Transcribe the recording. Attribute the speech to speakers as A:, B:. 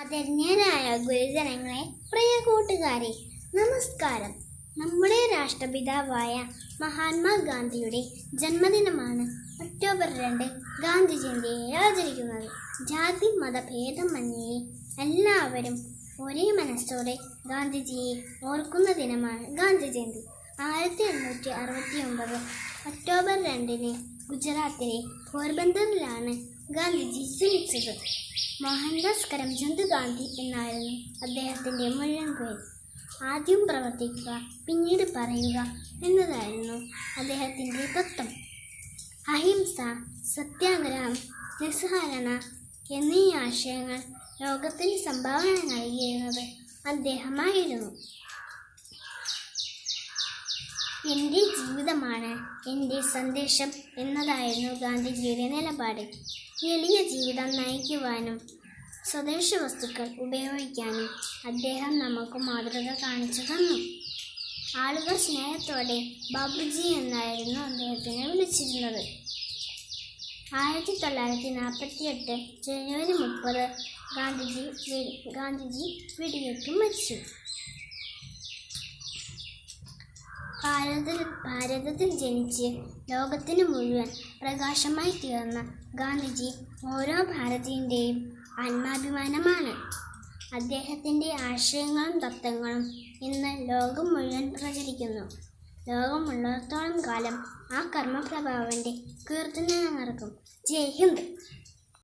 A: ആദരണീയരായ ഗുരുജനങ്ങളെ, പ്രിയ കൂട്ടുകാരെ, നമസ്കാരം. നമ്മുടെ രാഷ്ട്രപിതാവായ മഹാത്മാഗാന്ധിയുടെ ജന്മദിനമാണ് ഒക്ടോബർ 2 ഗാന്ധി ജയന്തിയായി ആചരിക്കുന്നത്. ജാതി മതഭേദമന്യേ എല്ലാവരും ഒരേ മനസ്സോടെ ഗാന്ധിജിയെ ഓർക്കുന്ന ദിനമാണ് ഗാന്ധി ജയന്തി. 1869 ഒക്ടോബർ 2 ഗുജറാത്തിലെ പോർബന്ദറിലാണ് ഗാന്ധിജി ജനിച്ചത്. മോഹൻദാസ് കരംചന്ദ് ഗാന്ധി എന്നായിരുന്നു അദ്ദേഹത്തിൻ്റെ മുഴുവൻ പേര്. ആദ്യം പ്രവർത്തിക്കുക, പിന്നീട് പറയുക എന്നതായിരുന്നു അദ്ദേഹത്തിൻ്റെ തത്വം. അഹിംസ, സത്യാഗ്രഹം, നിസ്സഹകരണ എന്നീ ആശയങ്ങൾ ലോകത്തിന് സംഭാവന നൽകിയിരുന്നത് അദ്ദേഹമായിരുന്നു. എൻ്റെ ജീവിതമാണ് എൻ്റെ സന്ദേശം എന്നതായിരുന്നു ഗാന്ധിജിയുടെ നിലപാട്. എളിയ ജീവിതം നയിക്കുവാനും സ്വദേശ വസ്തുക്കൾ ഉപയോഗിക്കാനും അദ്ദേഹം നമുക്ക് മാതൃക കാണിച്ചു തന്നു. ആളുകൾ സ്നേഹത്തോടെ ബാബുജി എന്നായിരുന്നു അദ്ദേഹത്തിനെ വിളിച്ചിരുന്നത്. 1948 ജനുവരി 30 ഗാന്ധിജി വെടിയേറ്റ് മരിച്ചു. ഭാരതത്തിൽ ജനിച്ച് ലോകത്തിന് മുഴുവൻ പ്രകാശമായി തീർന്ന ഗാന്ധിജി ഓരോ ഭാരതീയൻ്റെയും ആത്മാഭിമാനമാണ്. അദ്ദേഹത്തിൻ്റെ ആശയങ്ങളും തത്വങ്ങളും ഇന്ന് ലോകം മുഴുവൻ പ്രചരിക്കുന്നു. ലോകമുള്ളിടത്തോളം കാലം ആ കർമ്മപ്രഭാവൻ്റെ കീർത്തനം നടക്കും. ജയ് ഹിന്ദ്.